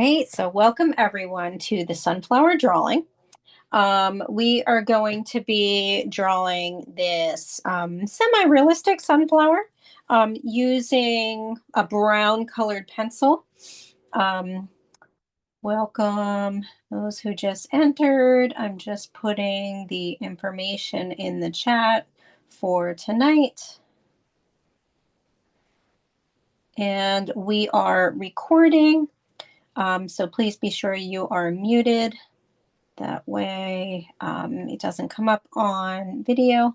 right, so welcome everyone to the sunflower drawing. We are going to be drawing this semi-realistic sunflower using a brown colored pencil. Um, Welcome those who just entered. I'm just putting the information in the chat for tonight. And we are recording. So please be sure you are muted. That way it doesn't come up on video.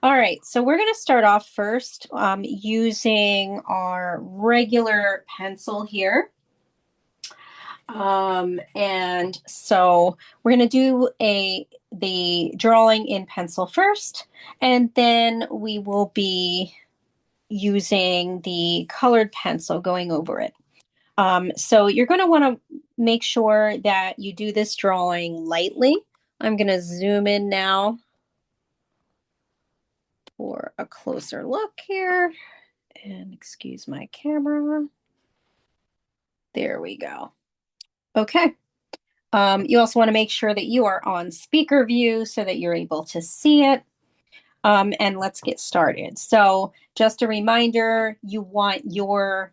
All right, so we're going to start off first using our regular pencil here. And so we're going to do the drawing in pencil first, and then we will be using the colored pencil going over it. So you're going to want to make sure that you do this drawing lightly. I'm going to zoom in now for a closer look here. And excuse my camera. There we go. Okay. You also want to make sure that you are on speaker view so that you're able to see it. And let's get started. So just a reminder, you want your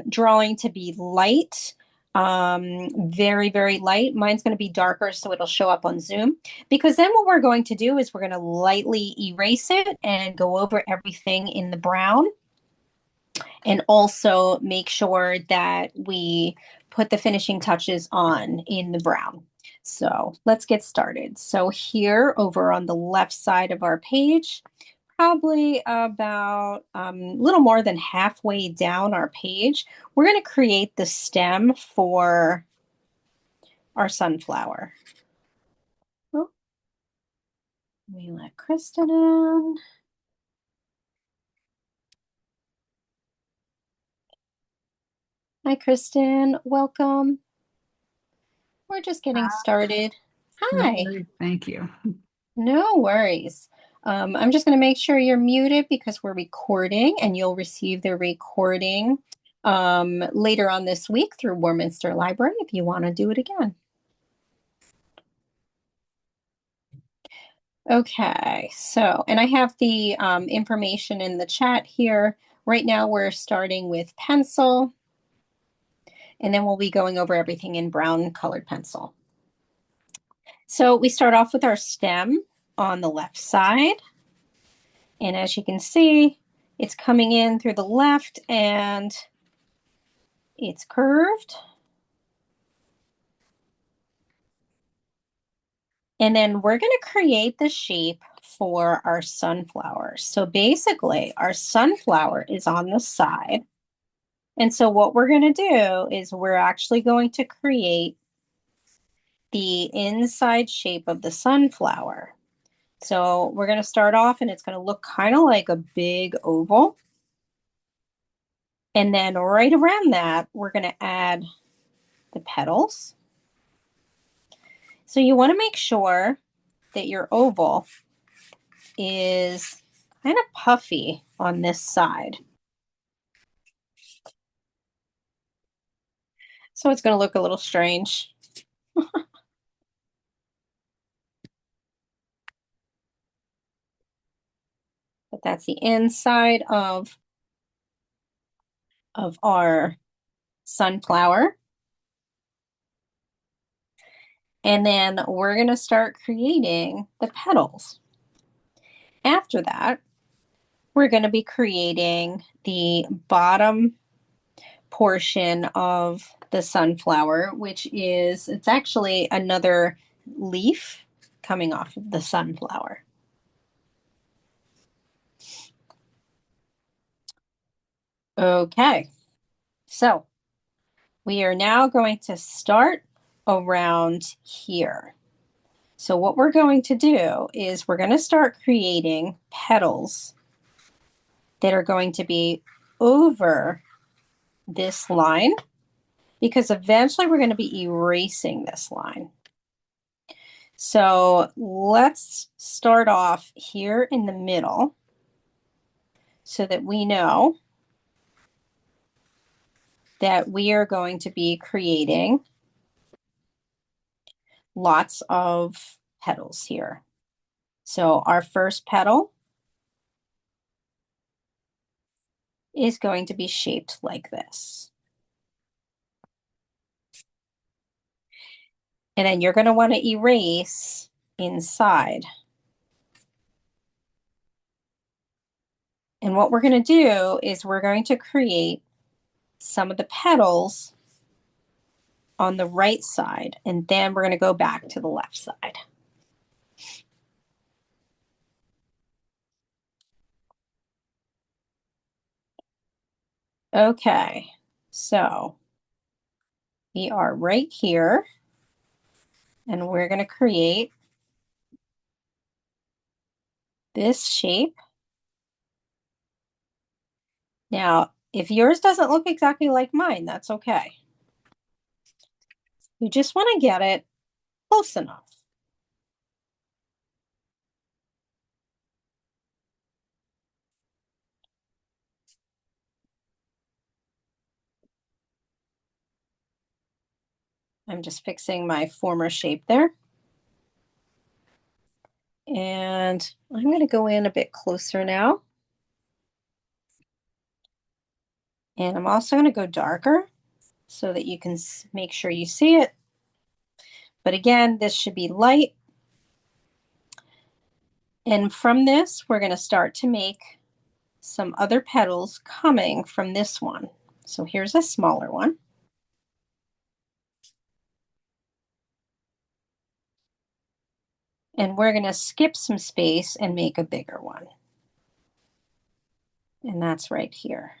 drawing to be light, very, very light. Mine's going to be darker, so it'll show up on Zoom. Because then what we're going to do is we're going to lightly erase it and go over everything in the brown. And also make sure that we put the finishing touches on in the brown. So let's get started. So here over on the left side of our page, probably about a little more than halfway down our page, we're going to create the stem for our sunflower. Oh, we let Kristen in. Hi, Kristen. Welcome. We're just getting started. Hi. Thank you. No worries. I'm just going to make sure you're muted because we're recording, and you'll receive the recording later on this week through Warminster Library if you want to do it again. Okay, so, and I have the information in the chat here. Right now we're starting with pencil, and then we'll be going over everything in brown colored pencil. So we start off with our stem on the left side. And as you can see, it's coming in through the left and it's curved. And then we're going to create the shape for our sunflower. So basically, our sunflower is on the side. And so what we're going to do is we're actually going to create the inside shape of the sunflower. So we're going to start off, and it's going to look kind of like a big oval. And then right around that, we're going to add the petals. So you want to make sure that your oval is kind of puffy on this side. So it's going to look a little strange. But that's the inside of our sunflower. And then we're going to start creating the petals. After that, we're going to be creating the bottom portion of the sunflower, which is, it's actually another leaf coming off of the sunflower. Okay, so we are now going to start around here. So what we're going to do is we're going to start creating petals that are going to be over this line, because eventually we're going to be erasing this line. So let's start off here in the middle so that we know that we are going to be creating lots of petals here. So our first petal is going to be shaped like this. And then you're going to want to erase inside. And what we're going to do is we're going to create some of the petals on the right side, and then we're going to go back to the left side. Okay, so we are right here, and we're going to create this shape. Now, if yours doesn't look exactly like mine, that's okay. You just want to get it close enough. I'm just fixing my former shape there. And I'm going to go in a bit closer now. And I'm also going to go darker so that you can make sure you see it. But again, this should be light. And from this, we're going to start to make some other petals coming from this one. So here's a smaller one. And we're going to skip some space and make a bigger one. And that's right here.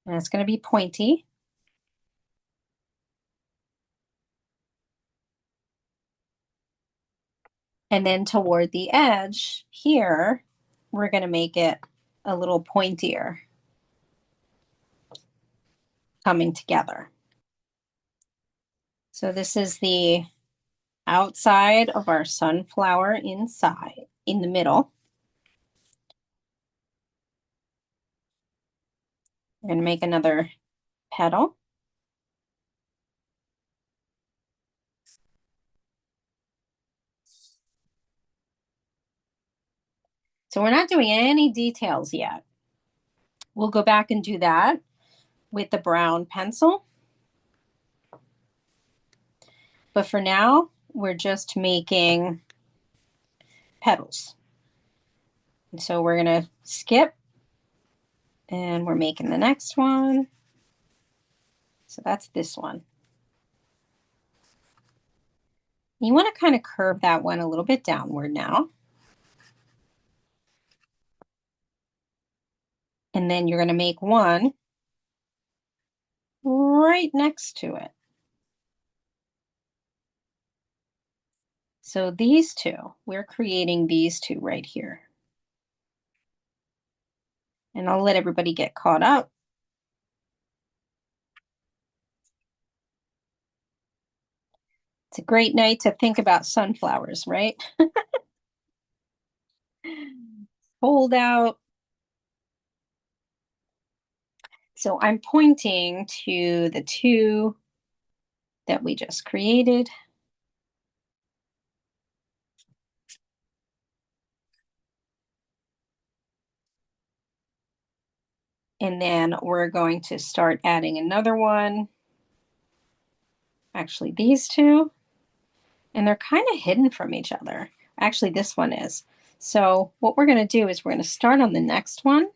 And it's going to be pointy. And then toward the edge here, we're going to make it a little pointier, coming together. So this is the outside of our sunflower inside, in the middle. We're going to make another petal. So we're not doing any details yet. We'll go back and do that with the brown pencil. But for now, we're just making petals. And so we're going to skip, and we're making the next one. So that's this one. You want to kind of curve that one a little bit downward now. And then you're going to make one right next to it. So these two, we're creating these two right here. And I'll let everybody get caught up. It's a great night to think about sunflowers, right? Hold out. So I'm pointing to the two that we just created. And then we're going to start adding another one. Actually, these two. And they're kind of hidden from each other. Actually, this one is. So what we're going to do is we're going to start on the next one.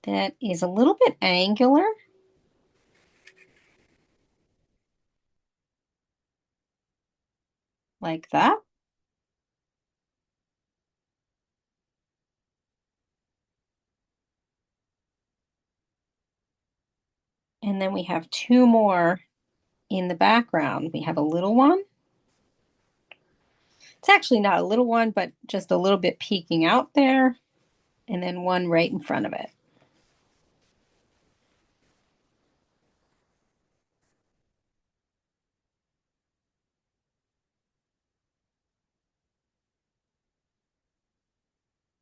That is a little bit angular. Like that. And then we have two more in the background. We have a little one. It's actually not a little one, but just a little bit peeking out there. And then one right in front of it.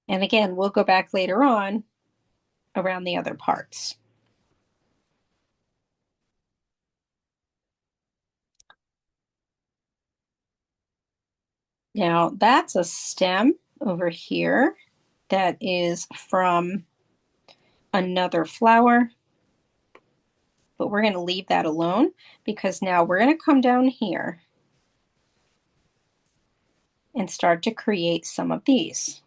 And again, we'll go back later on around the other parts. Now that's a stem over here that is from another flower, but we're going to leave that alone because now we're going to come down here and start to create some of these.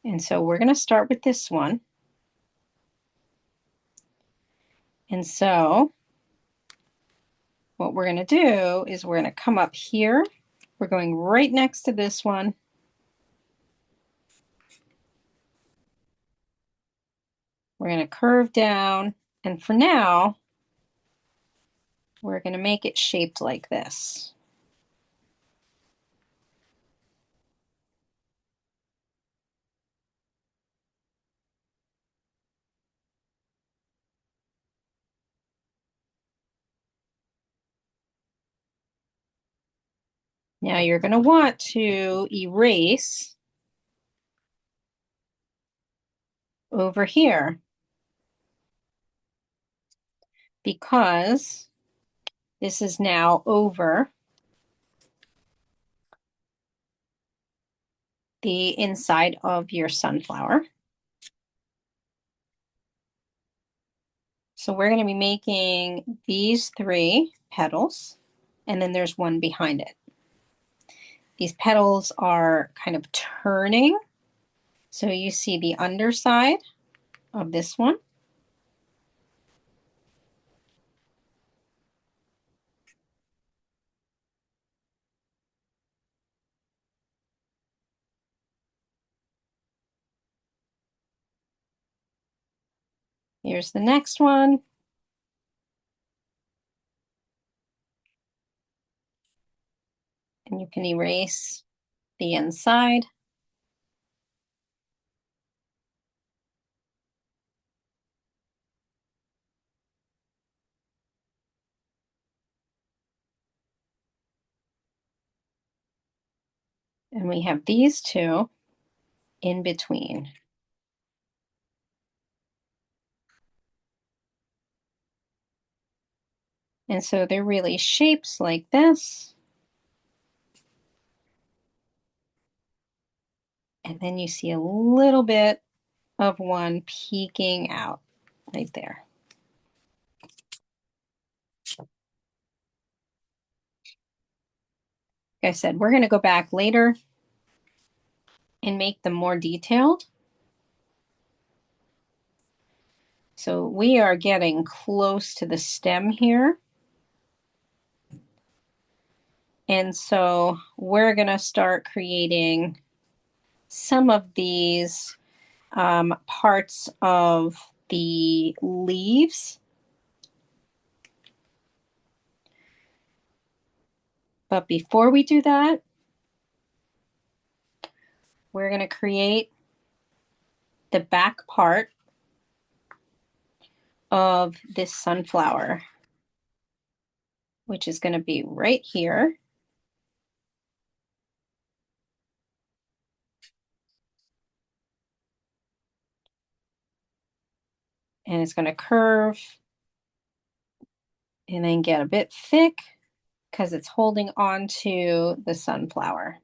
And so we're going to start with this one. And so what we're going to do is we're going to come up here. We're going right next to this one. We're going to curve down. And for now, we're going to make it shaped like this. Now you're going to want to erase over here because this is now over the inside of your sunflower. So we're going to be making these 3 petals, and then there's one behind it. These petals are kind of turning. So you see the underside of this one. Here's the next one. And you can erase the inside. And we have these 2 in between. And so they're really shapes like this. And then you see a little bit of one peeking out right there. Like I said, we're going to go back later and make them more detailed. So we are getting close to the stem here. And so we're going to start creating some of these parts of the leaves. But before we do that, we're going to create the back part of this sunflower, which is going to be right here. And it's going to curve and then get a bit thick because it's holding on to the sunflower.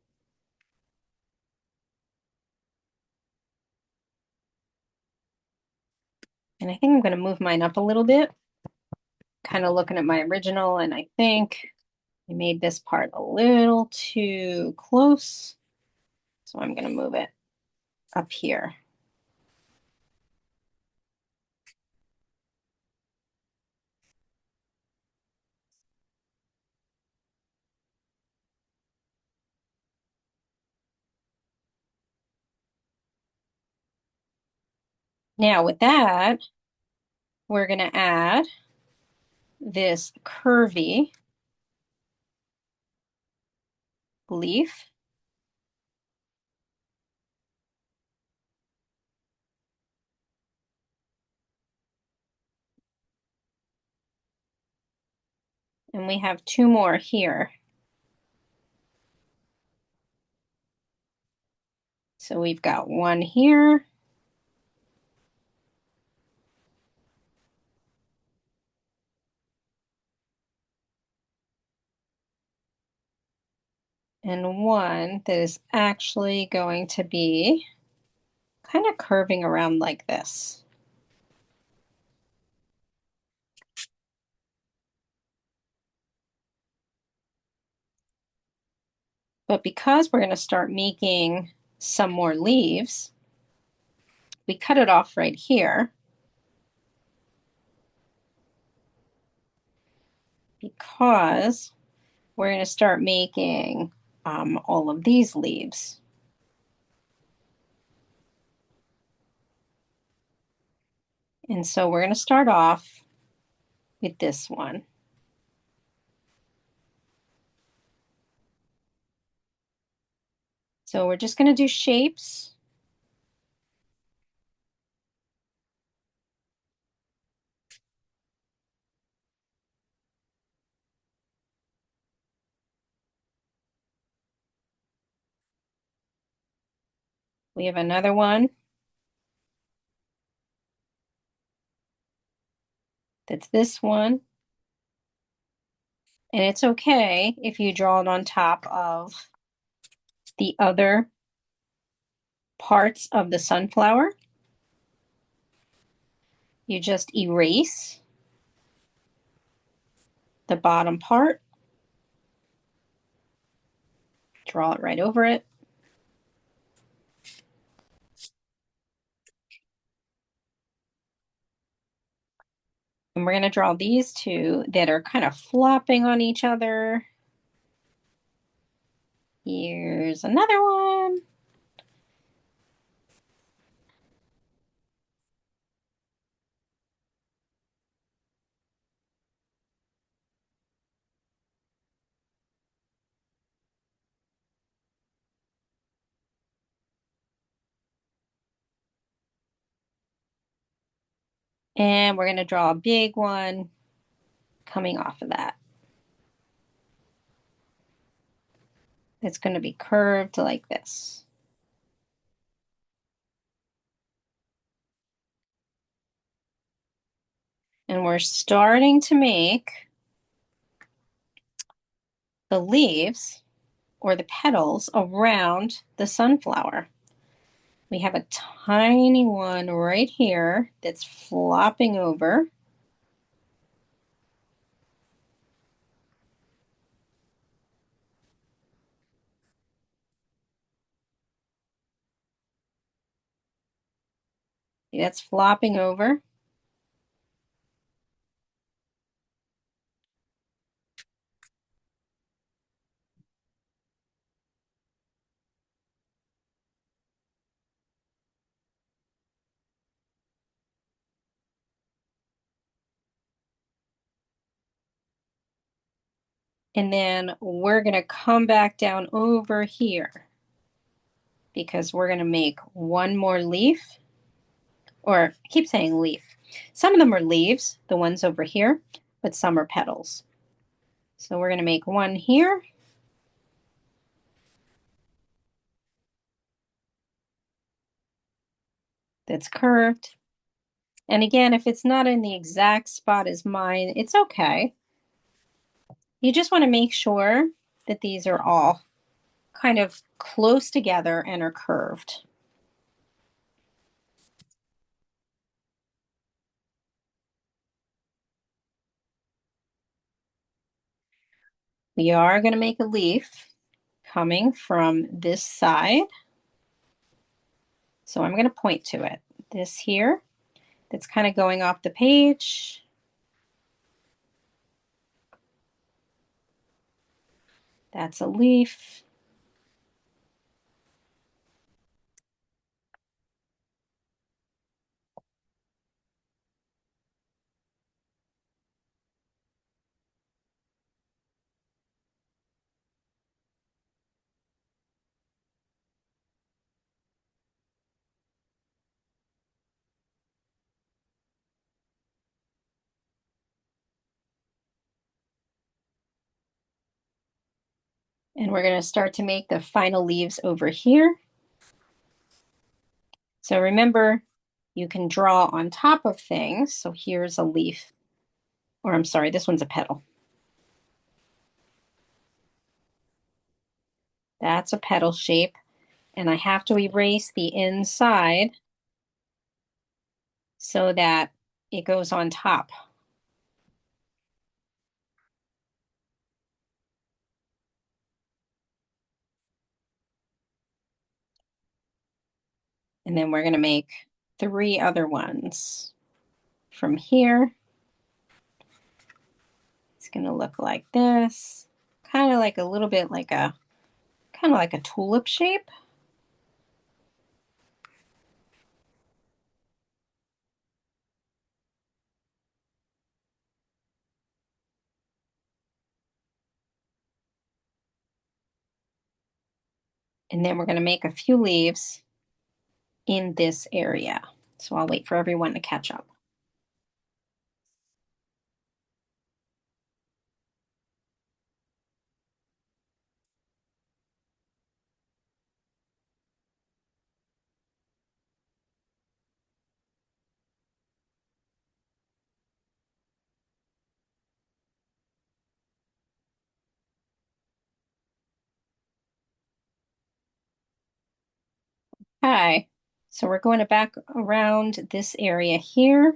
And I think I'm going to move mine up a little bit, kind of looking at my original, and I think I made this part a little too close. So I'm going to move it up here. Now with that, we're going to add this curvy leaf. And we have 2 more here. So we've got one here. And one that is actually going to be kind of curving around like this. But because we're going to start making some more leaves, we cut it off right here because we're going to start making all of these leaves. And so we're going to start off with this one. So we're just going to do shapes. We have another one that's this one. And it's okay if you draw it on top of the other parts of the sunflower. You just erase the bottom part, draw it right over it. And we're going to draw these two that are kind of flopping on each other. Here's another one. And we're going to draw a big one coming off of that. It's going to be curved like this. And we're starting to make the leaves or the petals around the sunflower. We have a tiny one right here that's flopping over. See, that's flopping over. And then we're going to come back down over here because we're going to make one more leaf, or I keep saying leaf. Some of them are leaves, the ones over here, but some are petals. So we're going to make one here. That's curved. And again, if it's not in the exact spot as mine, it's okay. You just want to make sure that these are all kind of close together and are curved. We are going to make a leaf coming from this side. So I'm going to point to it. This here, that's kind of going off the page. That's a leaf. And we're going to start to make the final leaves over here. So remember, you can draw on top of things. So here's a leaf, or I'm sorry, this one's a petal. That's a petal shape. And I have to erase the inside so that it goes on top. And then we're going to make 3 other ones. From here, it's going to look like this, kind of like a little bit like a, kind of like a tulip shape. And then we're going to make a few leaves in this area. So I'll wait for everyone to catch up. Hi. So we're going to back around this area here,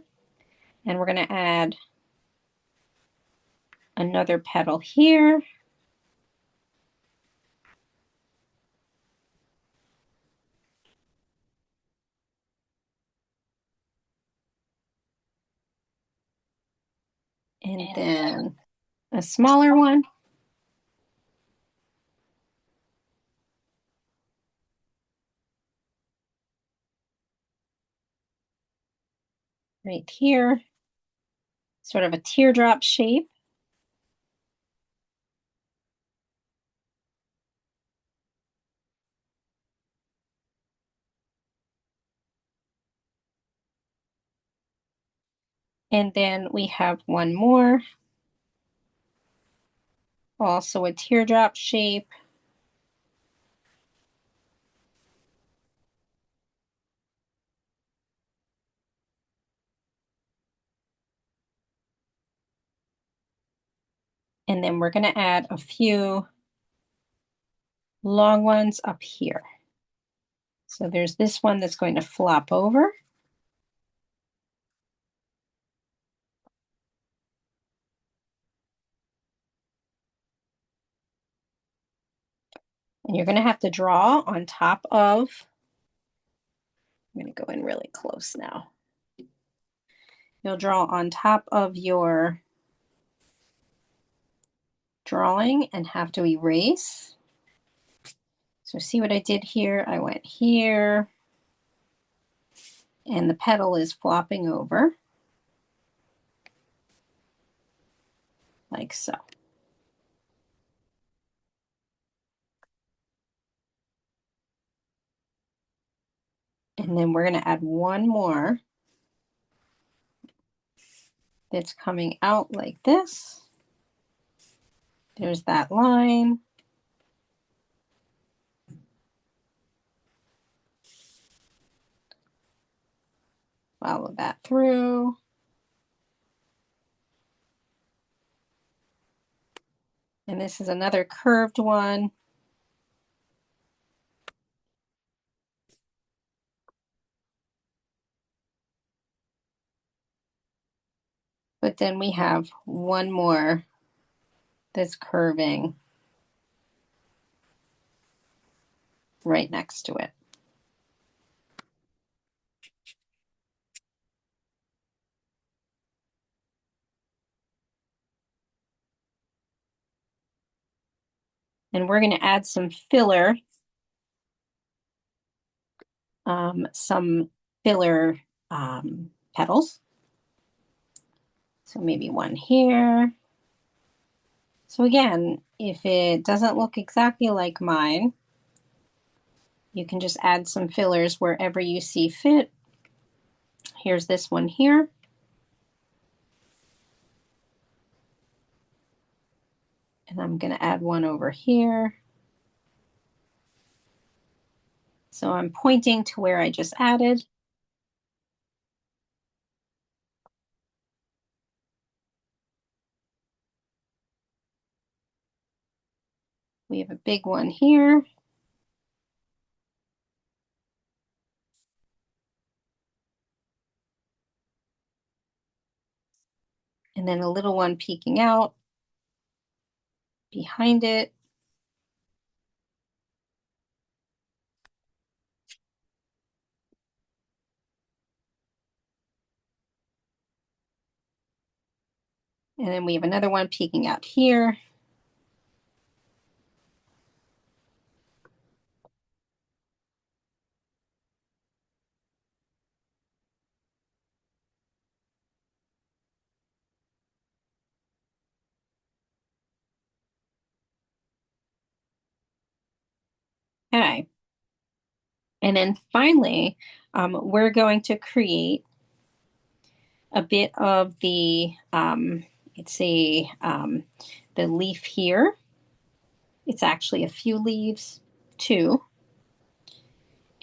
and we're going to add another petal here. And then a smaller one. Right here, sort of a teardrop shape. And then we have one more, also a teardrop shape. And then we're going to add a few long ones up here. So there's this one that's going to flop over. And you're going to have to draw on top of, I'm going to go in really close now. You'll draw on top of your drawing and have to erase. So see what I did here? I went here, and the petal is flopping over, like so. And then we're going to add one more that's coming out like this. There's that line. Follow that through. And this is another curved one. But then we have one more that's curving right next to it. And we're going to add some filler, petals. So maybe one here. So again, if it doesn't look exactly like mine, you can just add some fillers wherever you see fit. Here's this one here. And I'm going to add one over here. So I'm pointing to where I just added. We have a big one here. And then a little one peeking out behind it. And then we have another one peeking out here. Okay. And then finally, we're going to create a bit of the, it's the leaf here. It's actually a few leaves too.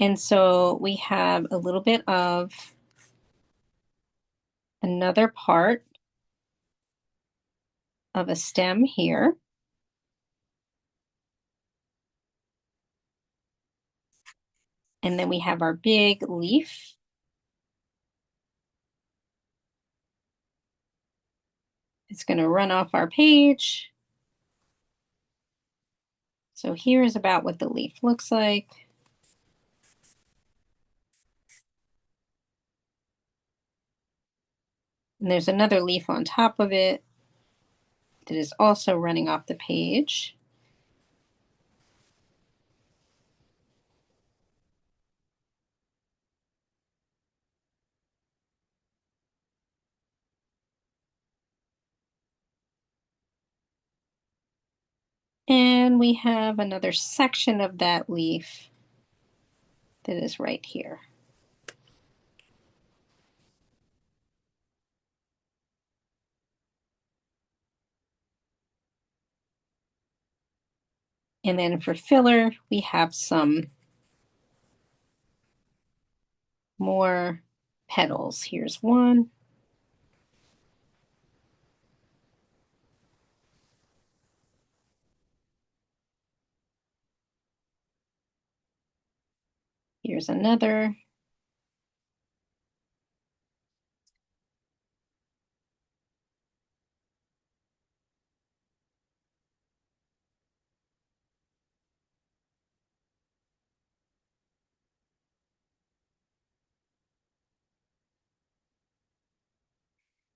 And so we have a little bit of another part of a stem here. And then we have our big leaf. It's going to run off our page. So here's about what the leaf looks like. And there's another leaf on top of it that is also running off the page. And we have another section of that leaf that is right here. And then for filler, we have some more petals. Here's one. Here's another.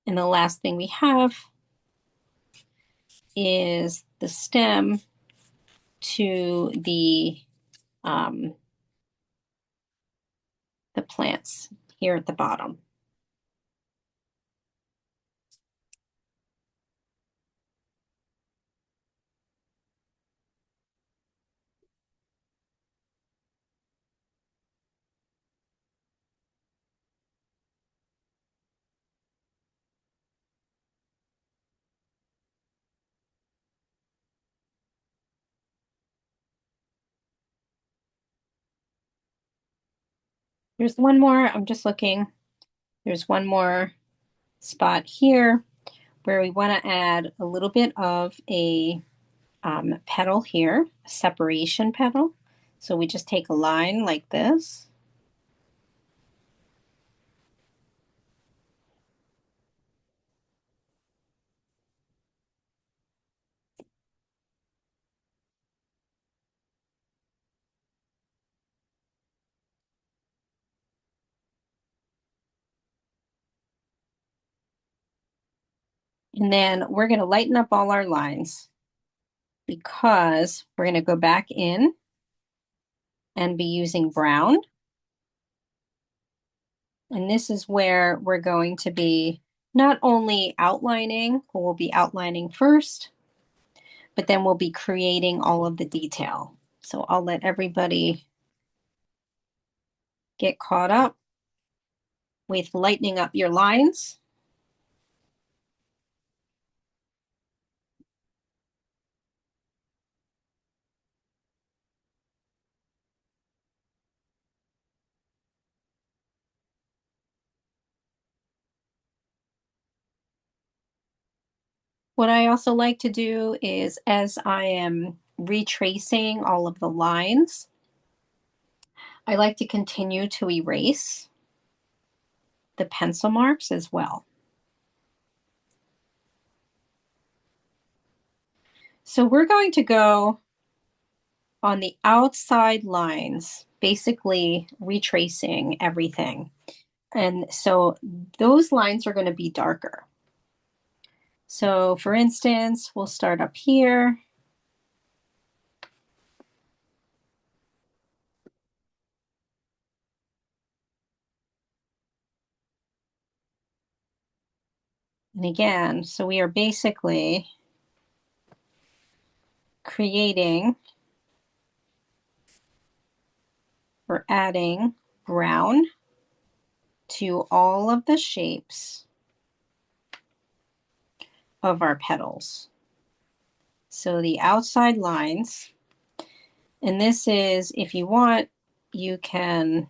And the last thing we have is the stem to the plants here at the bottom. There's one more, I'm just looking. There's one more spot here where we want to add a little bit of a petal here, a separation petal. So we just take a line like this. And then we're going to lighten up all our lines because we're going to go back in and be using brown. And this is where we're going to be not only outlining, we'll be outlining first, but then we'll be creating all of the detail. So I'll let everybody get caught up with lightening up your lines. What I also like to do is as I am retracing all of the lines, I like to continue to erase the pencil marks as well. So we're going to go on the outside lines, basically retracing everything. And so those lines are going to be darker. So for instance, we'll start up here. And again, so we are basically creating or adding brown to all of the shapes of our petals. So the outside lines, and this is, if you want, you can,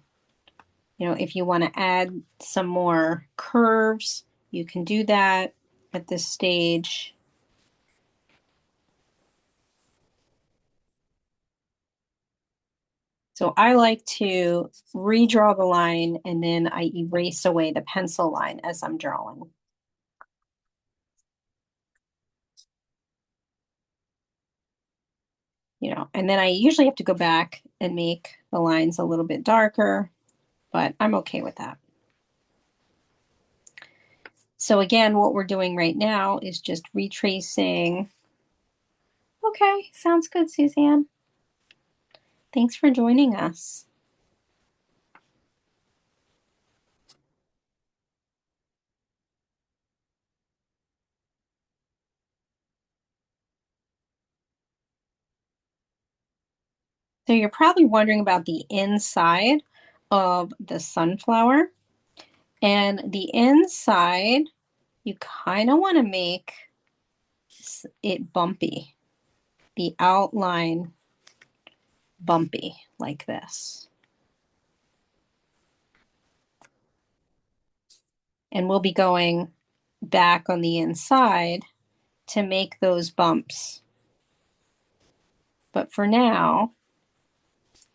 if you want to add some more curves, you can do that at this stage. So I like to redraw the line and then I erase away the pencil line as I'm drawing. And then I usually have to go back and make the lines a little bit darker, but I'm okay with that. So again, what we're doing right now is just retracing. Okay, sounds good, Suzanne. Thanks for joining us. So you're probably wondering about the inside of the sunflower. And the inside, you kind of want to make it bumpy, the outline bumpy like this. And we'll be going back on the inside to make those bumps. But for now,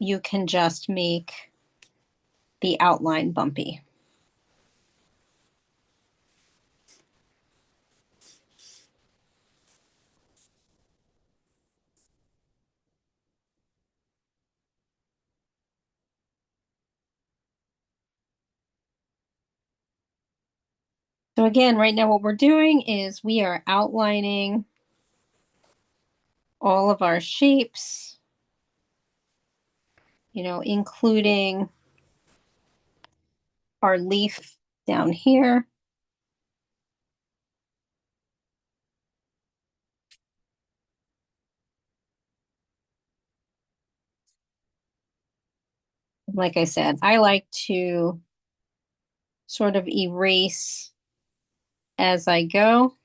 you can just make the outline bumpy. So again, right now what we're doing is we are outlining all of our shapes, including our leaf down here. Like I said, I like to sort of erase as I go.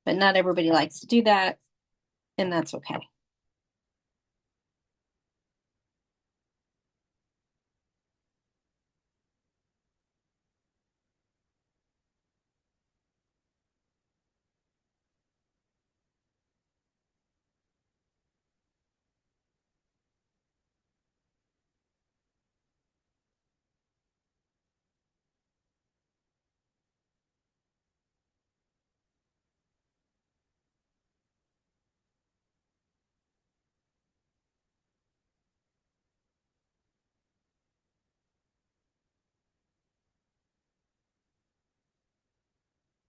But not everybody likes to do that, and that's okay.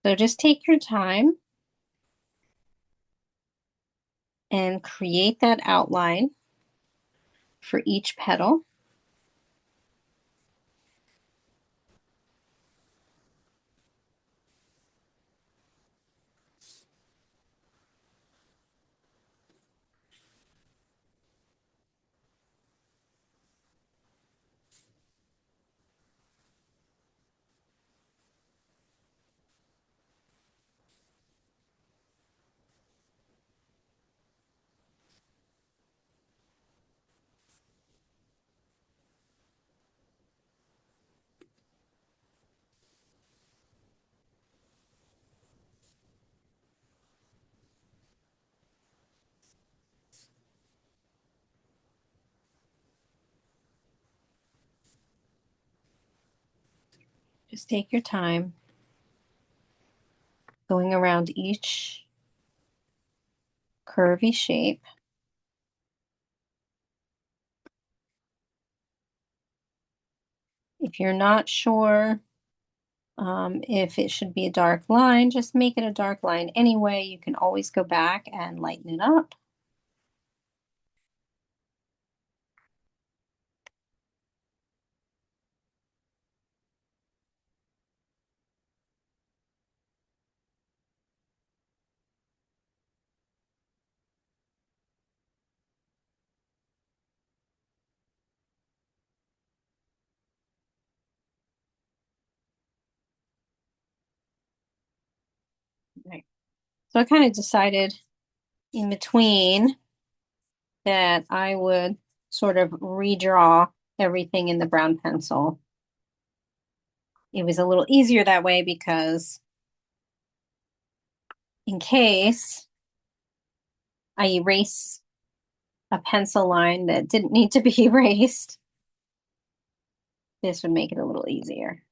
So just take your time and create that outline for each petal. Just take your time going around each curvy shape. If you're not sure if it should be a dark line, just make it a dark line anyway. You can always go back and lighten it up. Right. So I kind of decided in between that I would sort of redraw everything in the brown pencil. It was a little easier that way because in case I erase a pencil line that didn't need to be erased, this would make it a little easier.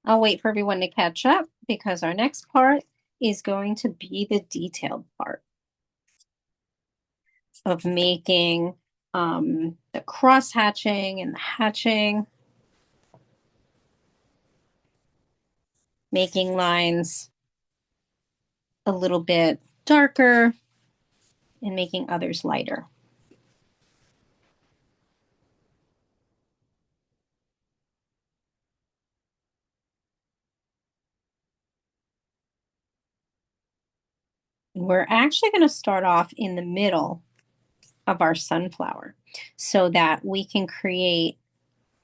I'll wait for everyone to catch up because our next part is going to be the detailed part of making the cross hatching and the hatching, making lines a little bit darker and making others lighter. We're actually going to start off in the middle of our sunflower so that we can create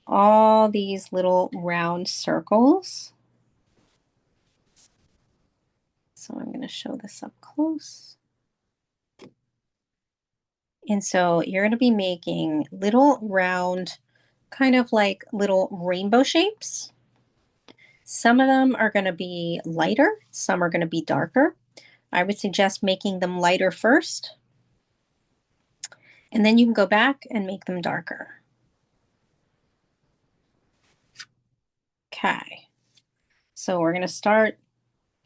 all these little round circles. So I'm going to show this up close. And so you're going to be making little round, kind of like little rainbow shapes. Some of them are going to be lighter, some are going to be darker. I would suggest making them lighter first, and then you can go back and make them darker. Okay, so we're going to start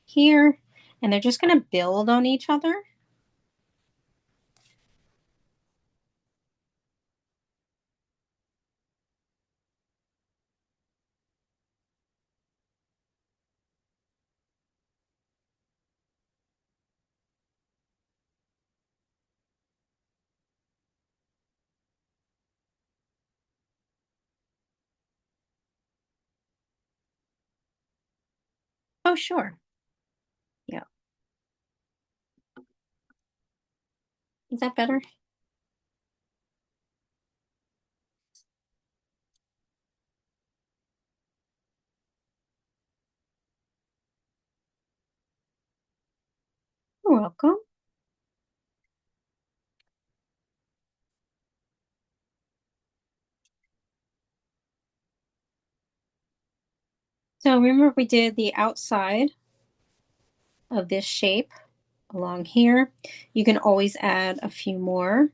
here, and they're just going to build on each other. Oh, sure. Yeah. Is that better? You're welcome. So remember we did the outside of this shape along here. You can always add a few more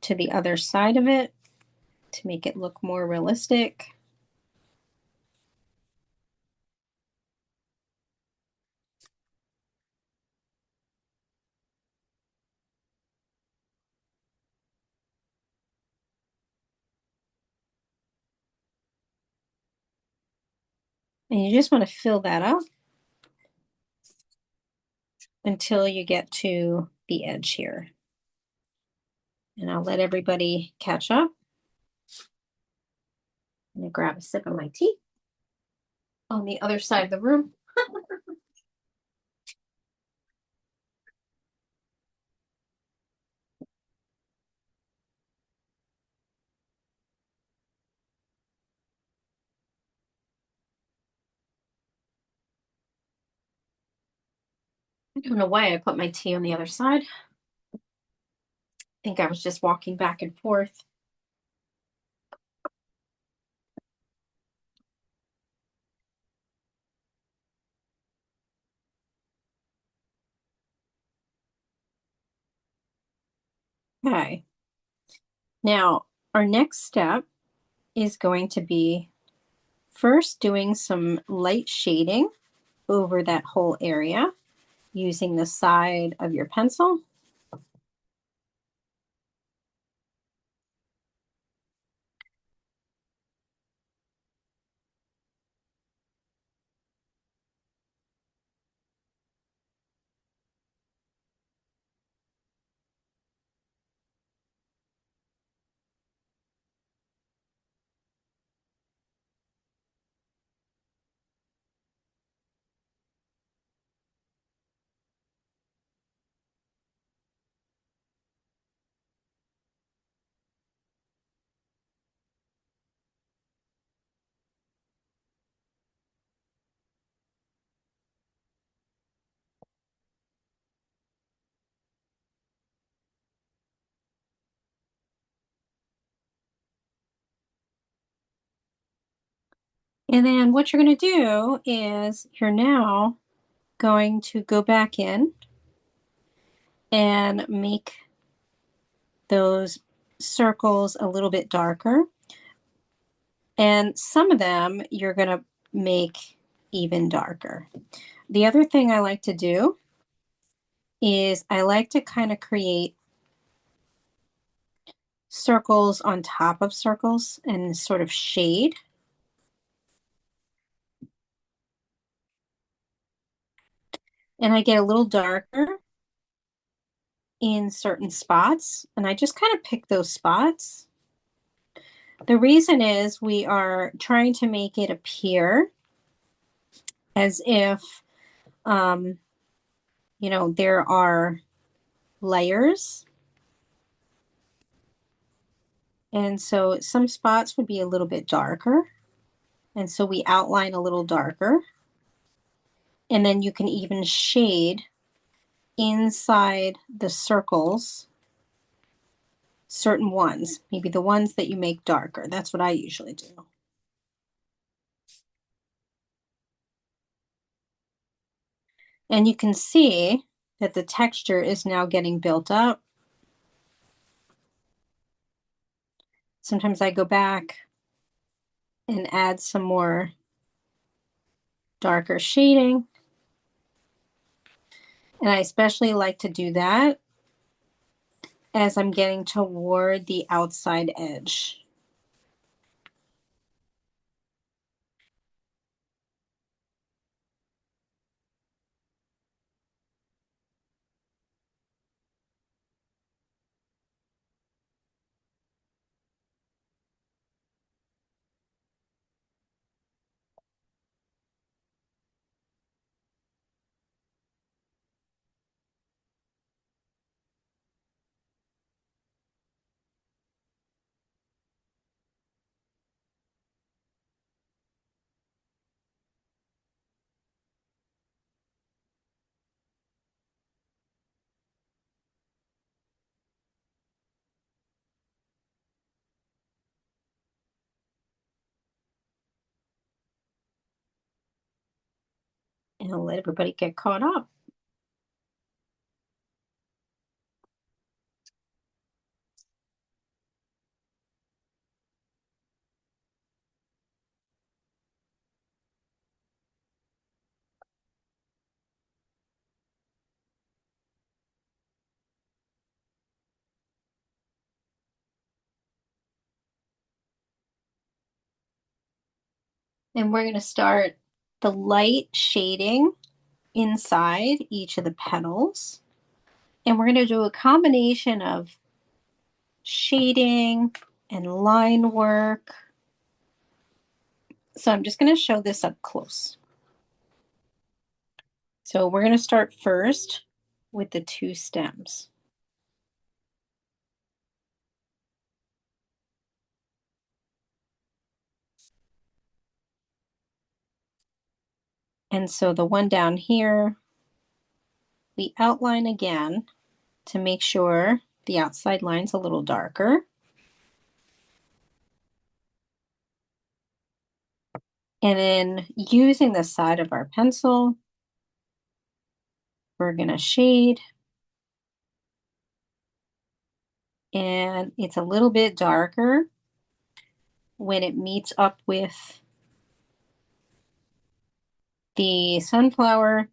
to the other side of it to make it look more realistic. And you just want to fill that up until you get to the edge here. And I'll let everybody catch up. I'm gonna grab a sip of my tea on the other side of the room. I don't know why I put my tea on the other side. I think I was just walking back and forth. Okay. Now, our next step is going to be first doing some light shading over that whole area using the side of your pencil. And then what you're going to do is you're now going to go back in and make those circles a little bit darker. And some of them you're going to make even darker. The other thing I like to do is I like to kind of create circles on top of circles and sort of shade. And I get a little darker in certain spots, and I just kind of pick those spots. The reason is we are trying to make it appear as if, um, there are layers. And so some spots would be a little bit darker. And so we outline a little darker. And then you can even shade inside the circles certain ones, maybe the ones that you make darker. That's what I usually do. And you can see that the texture is now getting built up. Sometimes I go back and add some more darker shading. And I especially like to do that as I'm getting toward the outside edge. And I'll let everybody get caught up. And we're going to start the light shading inside each of the petals. And we're going to do a combination of shading and line work. So I'm just going to show this up close. So we're going to start first with the two stems. And so the one down here we outline again to make sure the outside line's a little darker. And then using the side of our pencil, we're going to shade. And it's a little bit darker when it meets up with the sunflower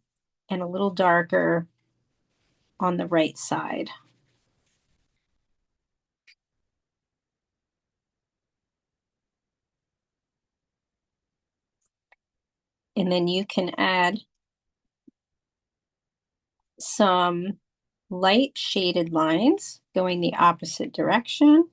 and a little darker on the right side. And then you can add some light shaded lines going the opposite direction.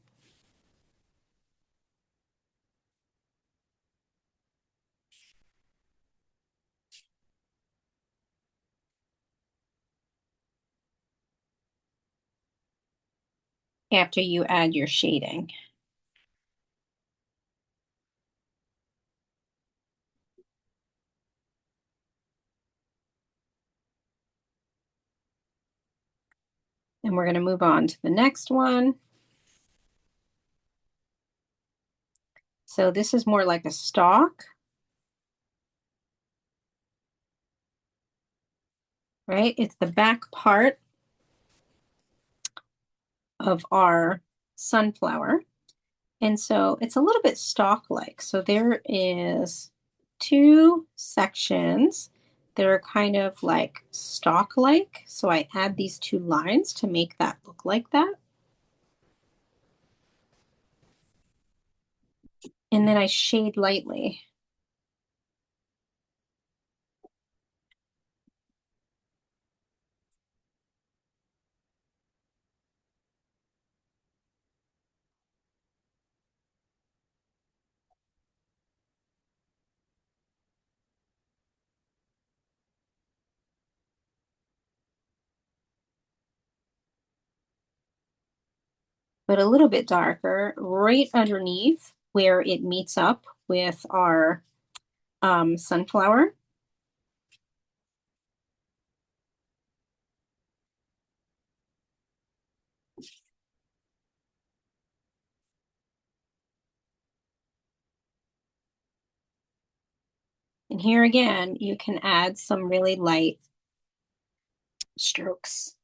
After you add your shading. And we're going to move on to the next one. So this is more like a stalk, right? It's the back part of our sunflower. And so it's a little bit stalk-like. So there is two sections that are kind of like stalk-like. So I add these two lines to make that look like that. And then I shade lightly. But a little bit darker right underneath where it meets up with our sunflower. And here again, you can add some really light strokes.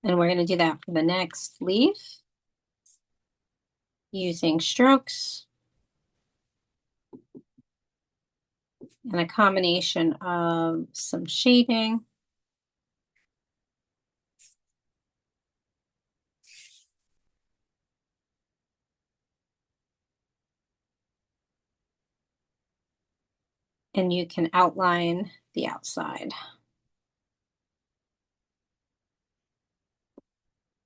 And we're going to do that for the next leaf using strokes and a combination of some shading. And you can outline the outside,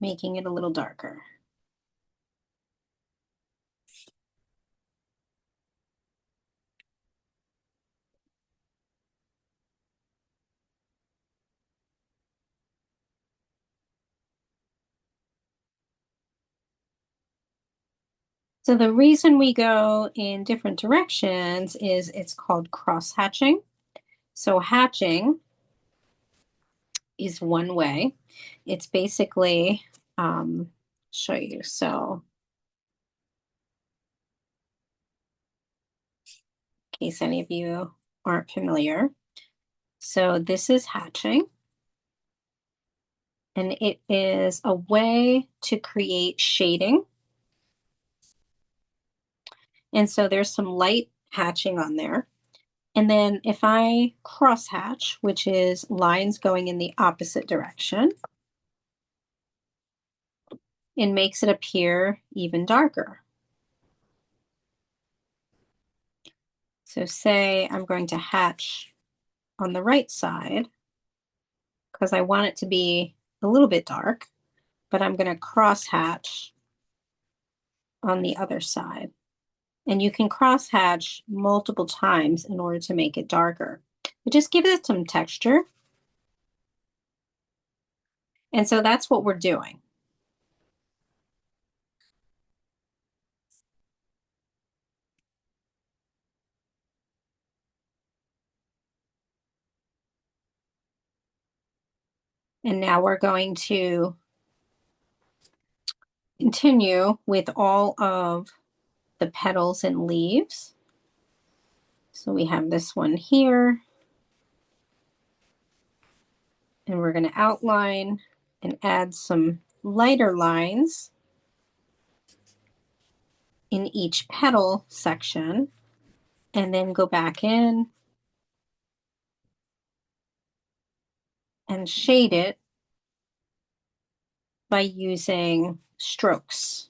making it a little darker. So the reason we go in different directions is it's called cross hatching. So hatching is one way. It's basically, show you. So in case any of you aren't familiar. So this is hatching. And it is a way to create shading. And so there's some light hatching on there. And then if I cross hatch, which is lines going in the opposite direction, it makes it appear even darker. So say I'm going to hatch on the right side because I want it to be a little bit dark, but I'm going to cross hatch on the other side. And you can cross hatch multiple times in order to make it darker. It just gives it some texture. And so that's what we're doing. And now we're going to continue with all of the petals and leaves. So we have this one here. And we're going to outline and add some lighter lines in each petal section, and then go back in and shade it by using strokes.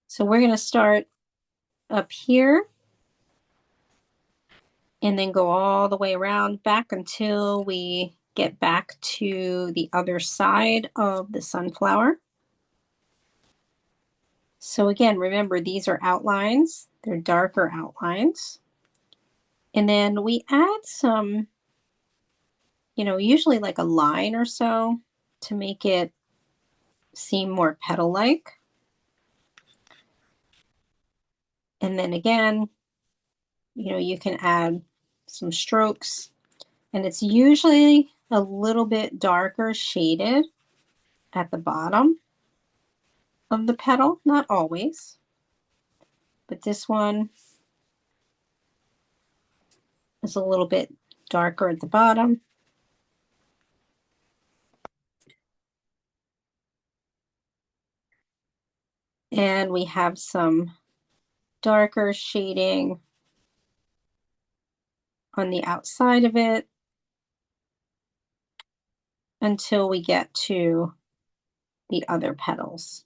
So we're going to start up here and then go all the way around back until we get back to the other side of the sunflower. So again, remember, these are outlines. They're darker outlines. And then we add some, usually like a line or so to make it seem more petal-like. And then again, you can add some strokes, and it's usually a little bit darker shaded at the bottom of the petal, not always, but this one is a little bit darker at the bottom. And we have some darker shading on the outside of it until we get to the other petals.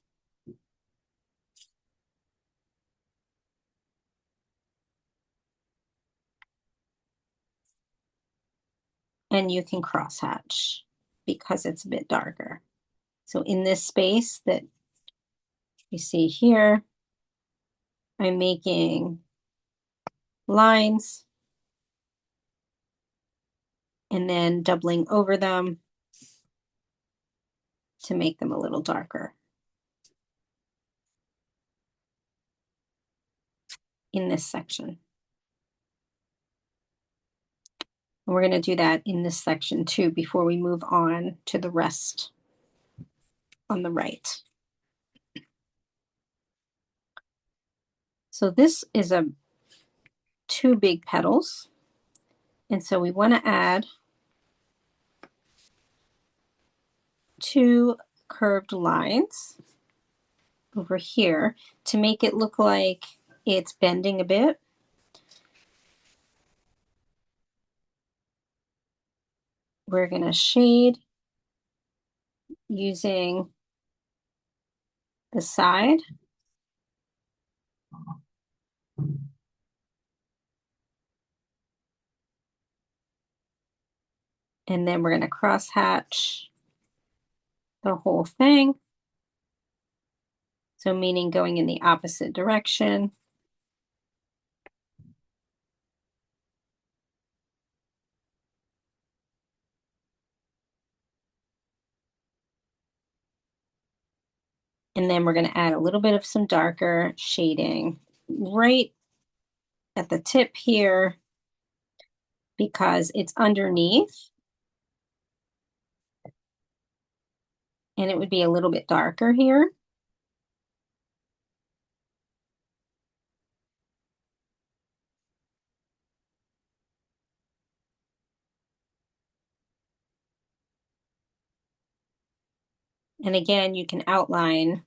And you can crosshatch because it's a bit darker. So in this space that you see here, I'm making lines and then doubling over them to make them a little darker in this section. And we're going to do that in this section too before we move on to the rest on the right. So this is two big petals. And so we want to add two curved lines over here to make it look like it's bending a bit. We're going to shade using the side. And then we're going to cross hatch the whole thing. So meaning going in the opposite direction. And then we're going to add a little bit of some darker shading right at the tip here because it's underneath. And it would be a little bit darker here. And again, you can outline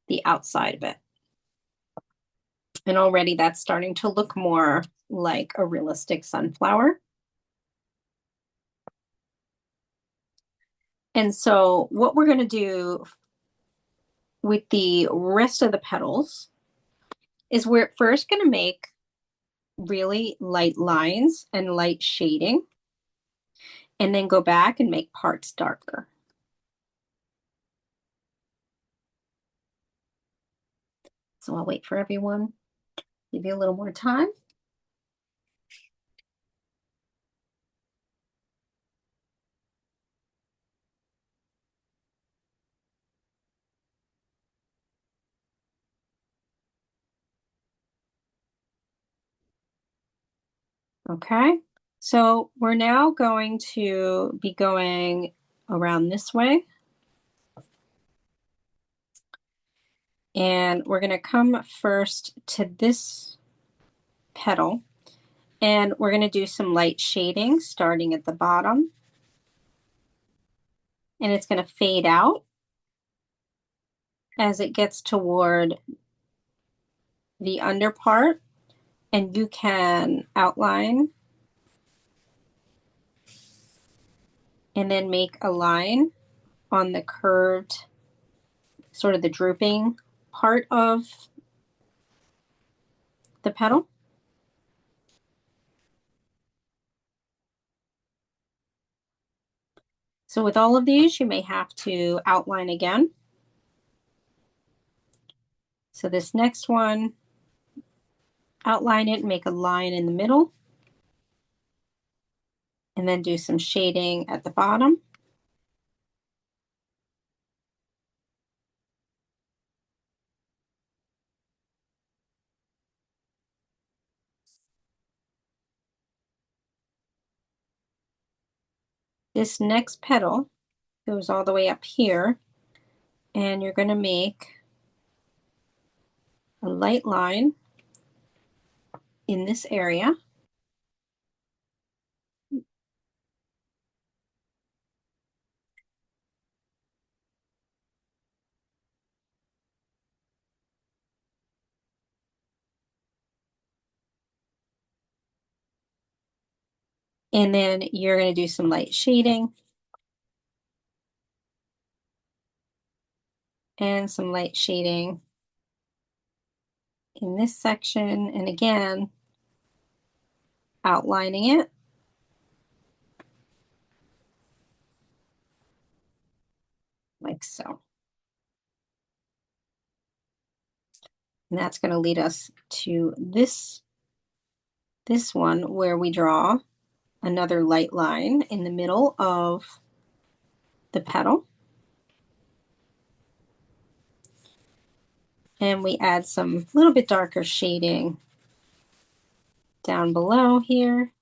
the outside of it. And already that's starting to look more like a realistic sunflower. And so what we're going to do with the rest of the petals is we're first going to make really light lines and light shading, and then go back and make parts darker. So I'll wait for everyone, give you a little more time. Okay, so we're now going to be going around this way. And we're going to come first to this petal, and we're going to do some light shading starting at the bottom. And it's going to fade out as it gets toward the under part, and you can outline and then make a line on the curved, sort of the drooping part of the petal. So with all of these, you may have to outline again. So this next one, outline it and make a line in the middle, and then do some shading at the bottom. This next petal goes all the way up here, and you're going to make a light line in this area. And then you're going to do some light shading and some light shading in this section. And again, outlining it. Like so. And that's going to lead us to this one where we draw another light line in the middle of the petal. And we add some little bit darker shading down below here.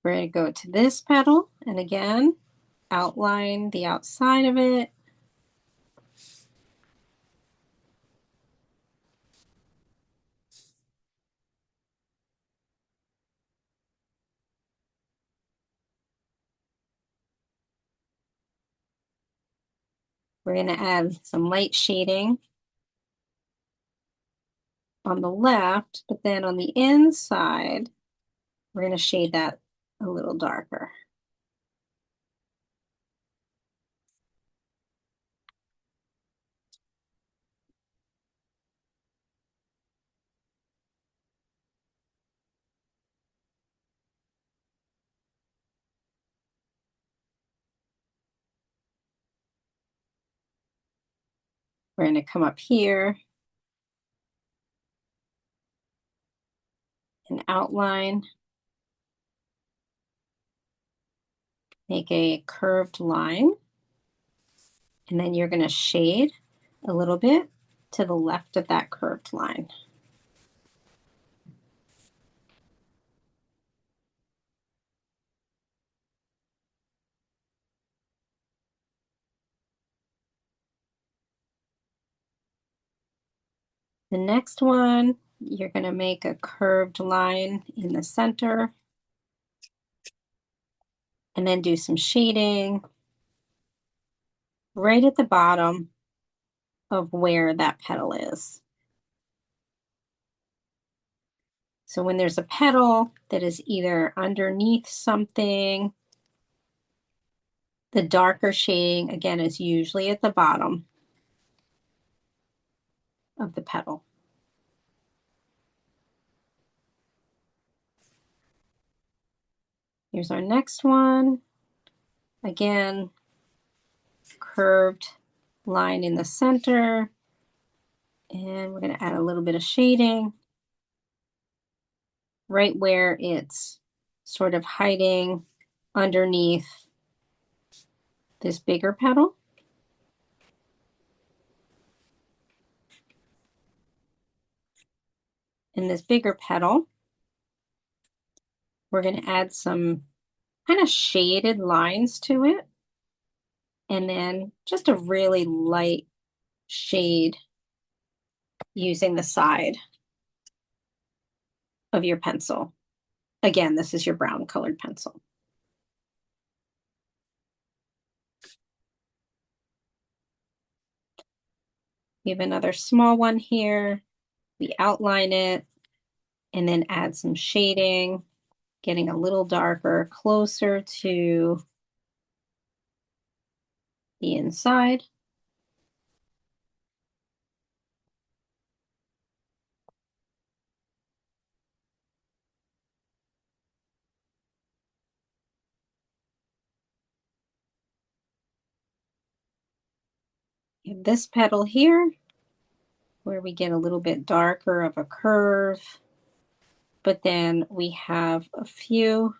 We're going to go to this petal and again, outline the outside of it. We're going to add some light shading on the left, but then on the inside, we're going to shade that a little darker. We're going to come up here and outline, make a curved line, and then you're going to shade a little bit to the left of that curved line. The next one, you're going to make a curved line in the center and then do some shading right at the bottom of where that petal is. So when there's a petal that is either underneath something, the darker shading, again, is usually at the bottom of the petal. Here's our next one. Again, curved line in the center. And we're going to add a little bit of shading right where it's sort of hiding underneath this bigger petal. In this bigger petal, we're going to add some kind of shaded lines to it. And then just a really light shade using the side of your pencil. Again, this is your brown colored pencil. We have another small one here. We outline it and then add some shading, getting a little darker, closer to the inside. We have this petal here where we get a little bit darker of a curve, but then we have a few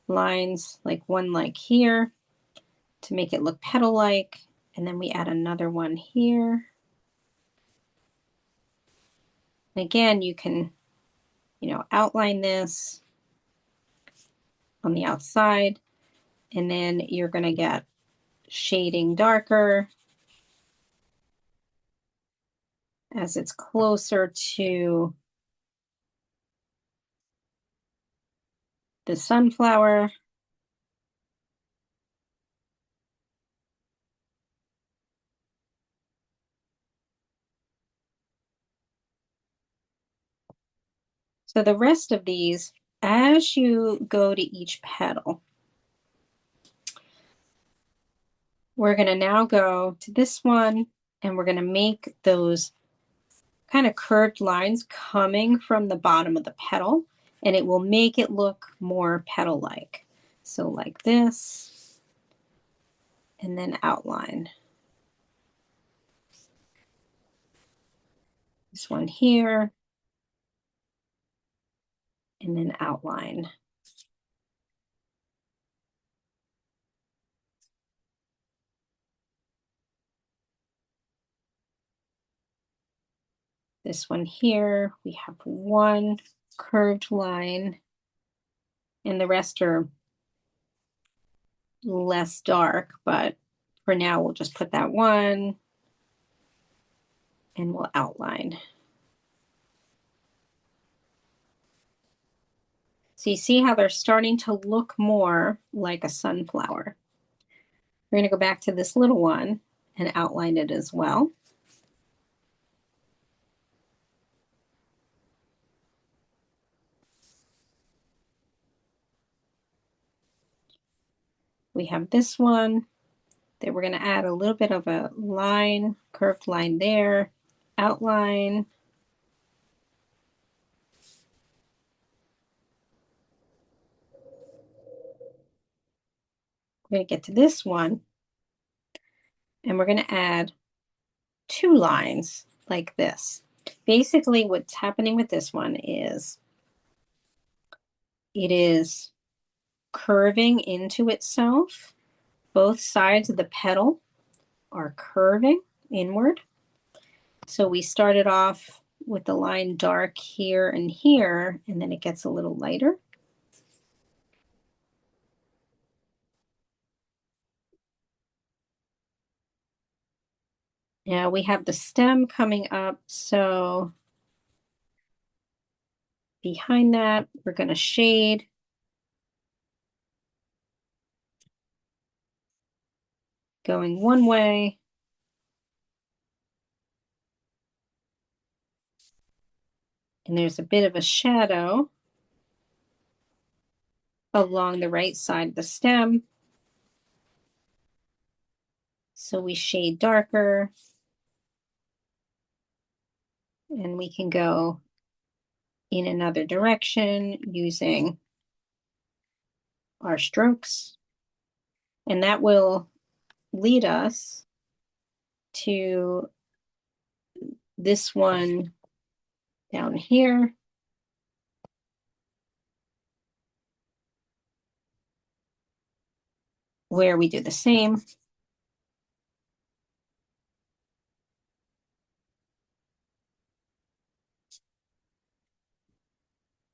lines, like one like here, to make it look petal-like, and then we add another one here. And again, you can, outline this on the outside, and then you're going to get shading darker as it's closer to the sunflower. So the rest of these, as you go to each petal, we're going to now go to this one, and we're going to make those kind of curved lines coming from the bottom of the petal, and it will make it look more petal-like. So like this, and then outline. This one here, and then outline. This one here, we have one curved line, and the rest are less dark, but for now we'll just put that one, and we'll outline. So you see how they're starting to look more like a sunflower. We're going to go back to this little one and outline it as well. We have this one that we're going to add a little bit of a line, curved line there, outline. We're going to get to this one, and we're going to add two lines like this. Basically, what's happening with this one is it is curving into itself. Both sides of the petal are curving inward. So we started off with the line dark here and here, and then it gets a little lighter. Now we have the stem coming up, so behind that, we're going to shade. Going one way. And there's a bit of a shadow along the right side of the stem. So we shade darker, and we can go in another direction using our strokes. And that will lead us to this one down here. Where we do the same.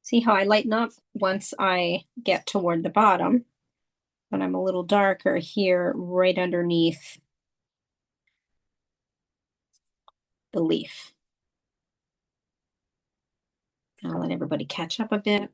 See how I lighten up once I get toward the bottom, but I'm a little darker here right underneath the leaf. I'll let everybody catch up a bit.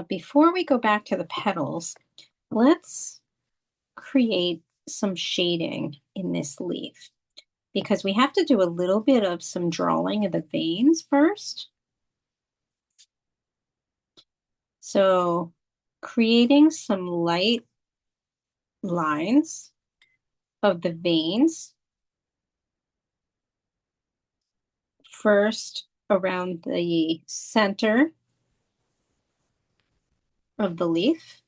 Before we go back to the petals, let's create some shading in this leaf because we have to do a little bit of some drawing of the veins first. So creating some light lines of the veins first around the center of the leaf,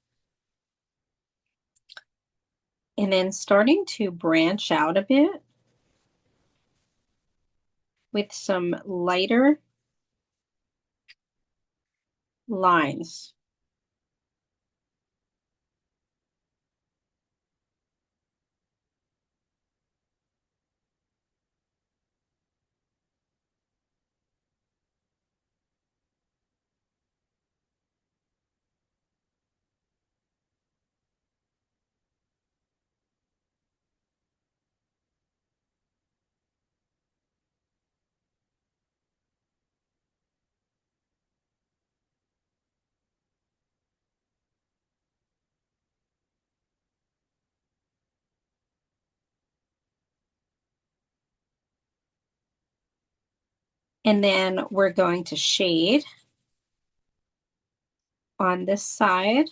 and then starting to branch out a bit with some lighter lines. And then we're going to shade on this side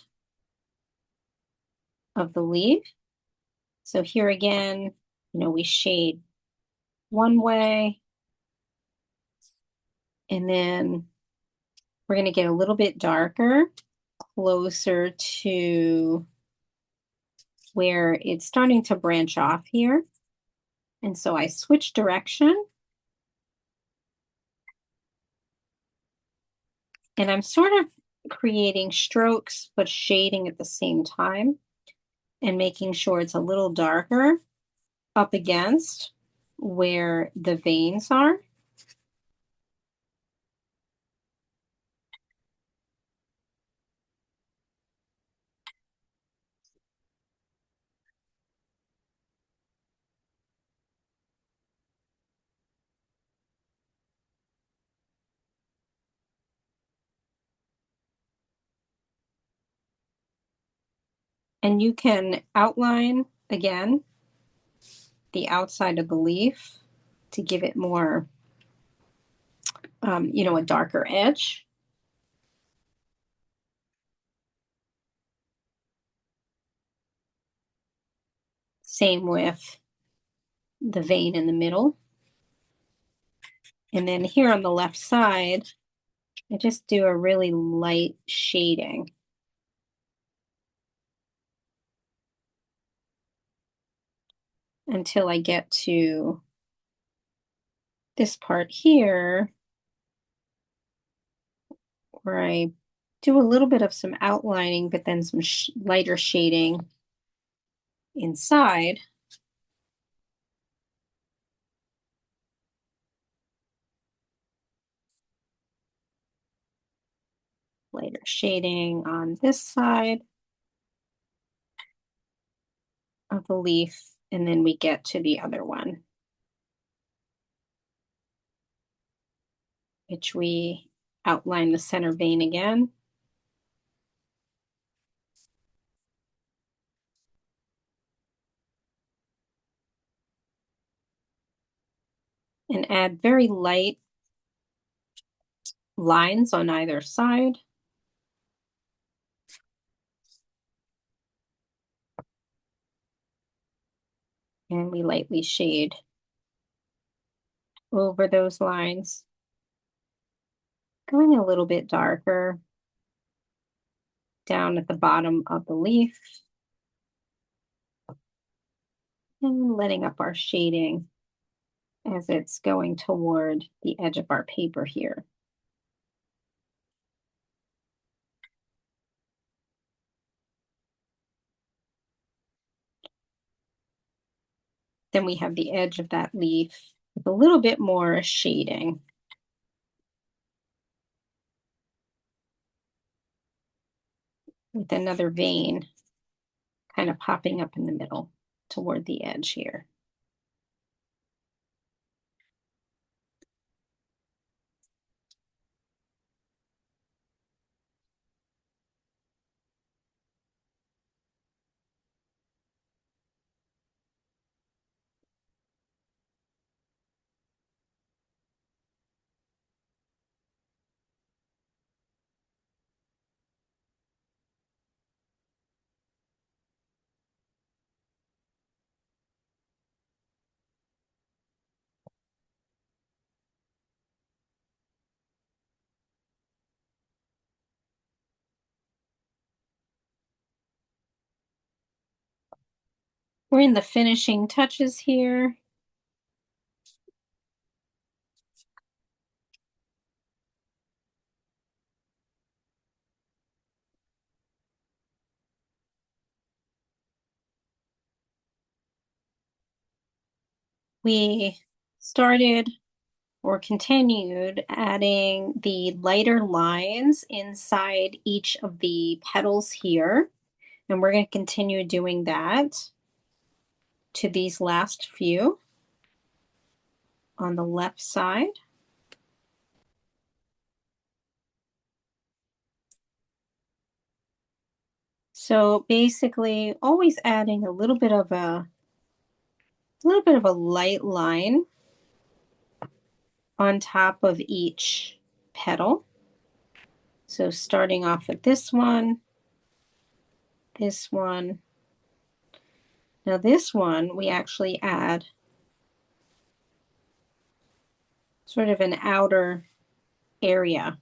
of the leaf. So here again, we shade one way, and then we're going to get a little bit darker, closer to where it's starting to branch off here. And so I switch direction. And I'm sort of creating strokes, but shading at the same time and making sure it's a little darker up against where the veins are. And you can outline again the outside of the leaf to give it more, a darker edge. Same with the vein in the middle. And then here on the left side, I just do a really light shading. Until I get to this part here, where I do a little bit of some outlining, but then some lighter shading inside. lighter shading on this side of the leaf, and then we get to the other one, which we outline the center vein again. And add very light lines on either side. And we lightly shade over those lines, going a little bit darker down at the bottom of the leaf, and letting up our shading as it's going toward the edge of our paper here. Then we have the edge of that leaf with a little bit more shading. With another vein kind of popping up in the middle toward the edge here. We're in the finishing touches here. We started or continued adding the lighter lines inside each of the petals here. And we're going to continue doing that to these last few on the left side. So basically always adding a little bit of a light line on top of each petal. So starting off with this one. Now this one, we actually add sort of an outer area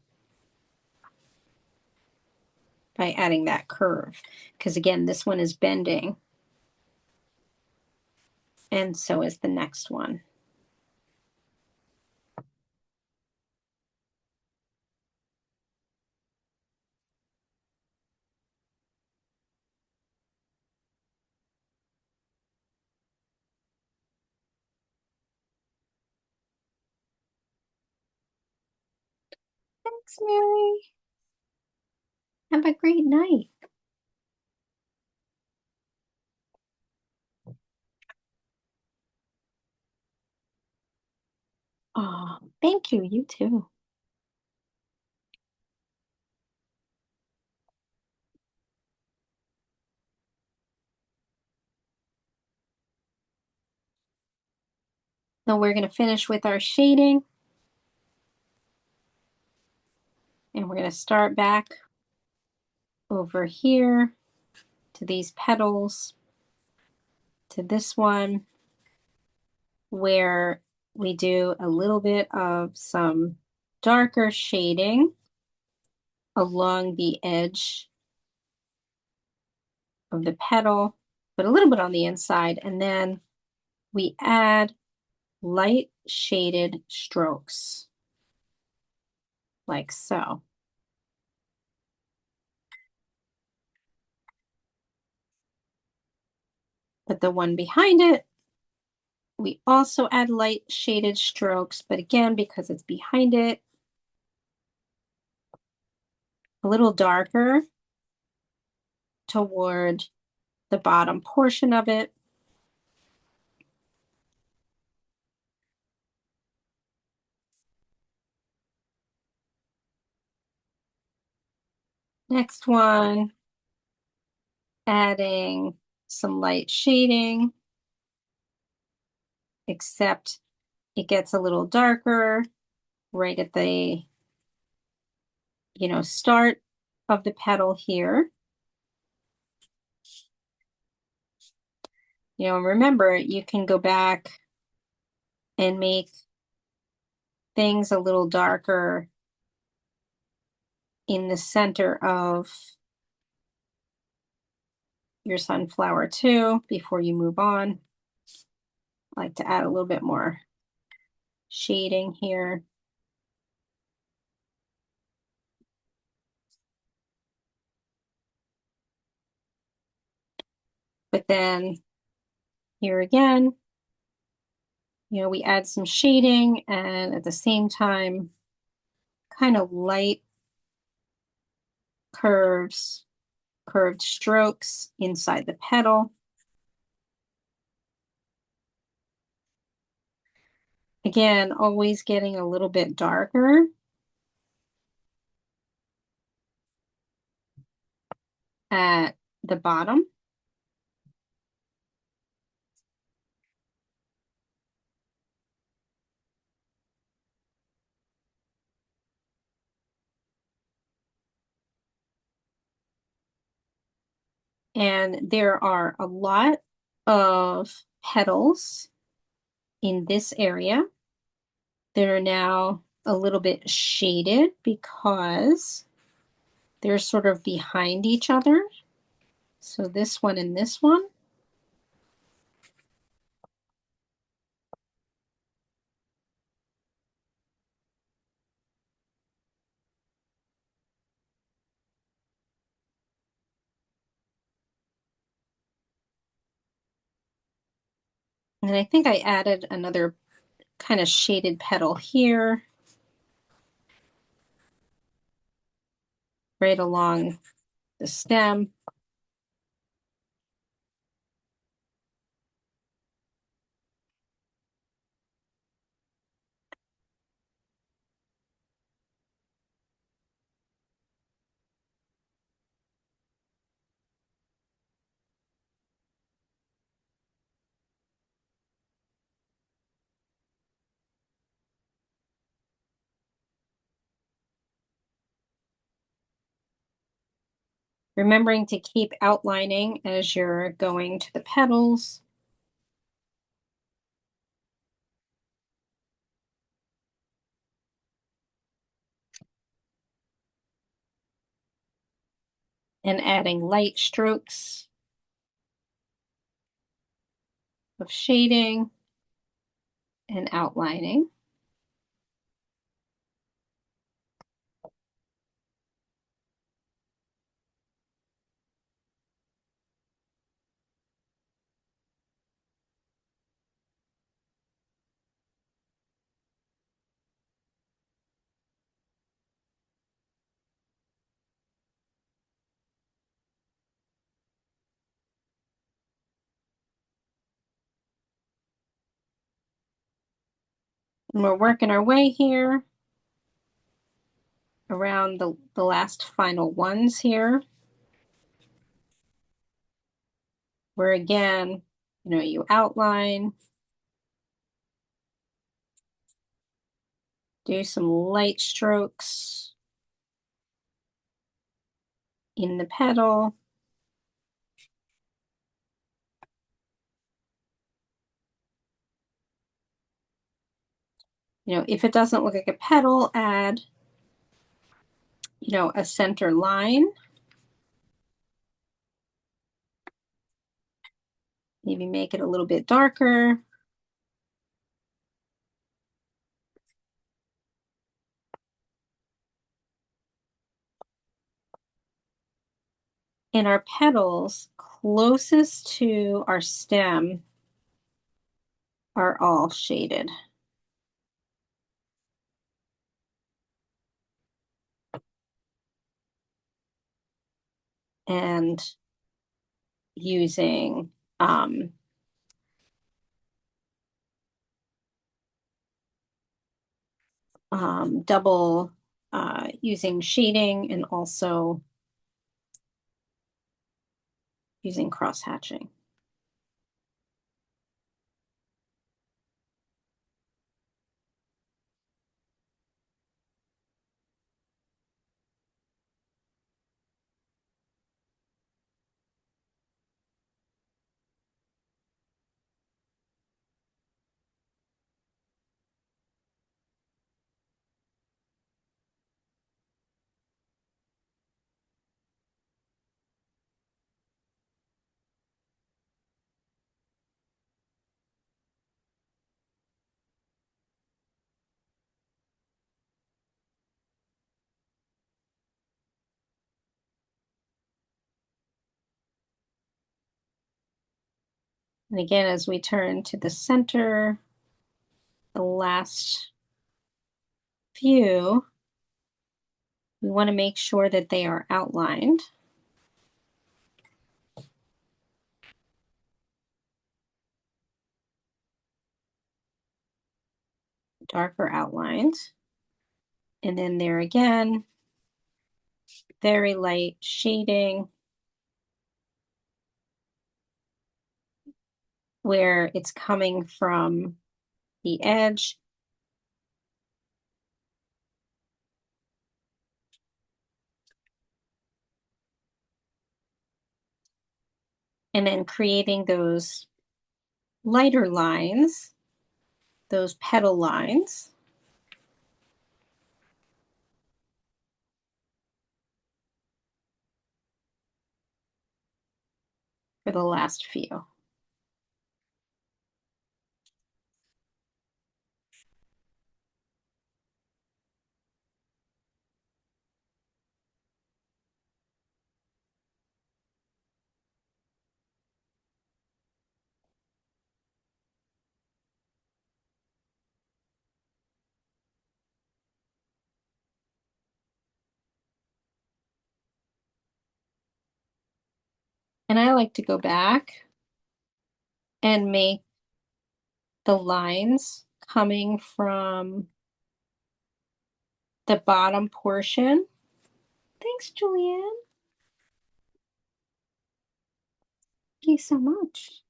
by adding that curve. Because again, this one is bending. And so is the next one. Thanks, Mary. Have a great night. Oh, thank you. You too. So we're going to finish with our shading. And we're going to start back over here to these petals, to this one, where we do a little bit of some darker shading along the edge of the petal, but a little bit on the inside. And then we add light shaded strokes, like so. But the one behind it, we also add light shaded strokes, but again, because it's behind it, a little little darker toward the bottom portion of it. Next one, adding some light shading, except it gets a little darker right at the, start of the petal here. Remember, you can go back and make things a little darker in the center of your sunflower too before you move on. I like to add a little bit more shading here. But then here again, we add some shading and at the same time, kind of light curved strokes inside the petal. Again, always getting a little bit darker at the bottom. And there are a lot of petals in this area that are now a little bit shaded because they're sort of behind each other. So this one and this one. And I think I added another kind of shaded petal here, right along the stem. Remembering to keep outlining as you're going to the petals. And adding light strokes of shading and outlining. And we're working our way here around the last final ones here, where again, you outline, do some light strokes in the petal. If it doesn't look like a petal, add, a center line. Maybe make it a little bit darker. And our petals closest to our stem are all shaded. and using double using shading and also using cross hatching. And again, as we turn to the center, the last few, we want to make sure that they are outlined. Darker outlines. And then there again, very light shading where it's coming from the edge. And then creating those lighter lines, those petal lines. For the last few. And I like to go back and make the lines coming from the bottom portion. Thanks, Julianne. Thank you so much.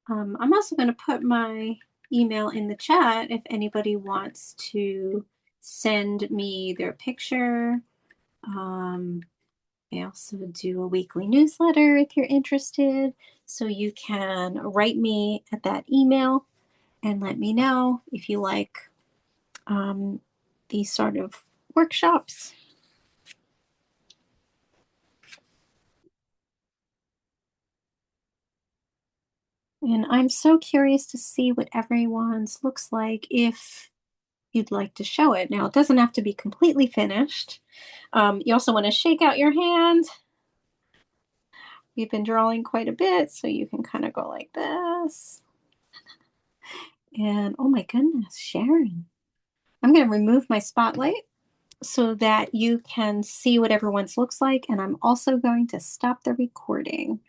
I'm also going to put my email in the chat if anybody wants to send me their picture. I also do a weekly newsletter if you're interested. So you can write me at that email and let me know if you like these sort of workshops. And I'm so curious to see what everyone's looks like if you'd like to show it. Now, it doesn't have to be completely finished. You also want to shake out your hand. We've been drawing quite a bit, so you can kind of go like this. And oh my goodness, Sharon. I'm going to remove my spotlight so that you can see what everyone's looks like. And I'm also going to stop the recording.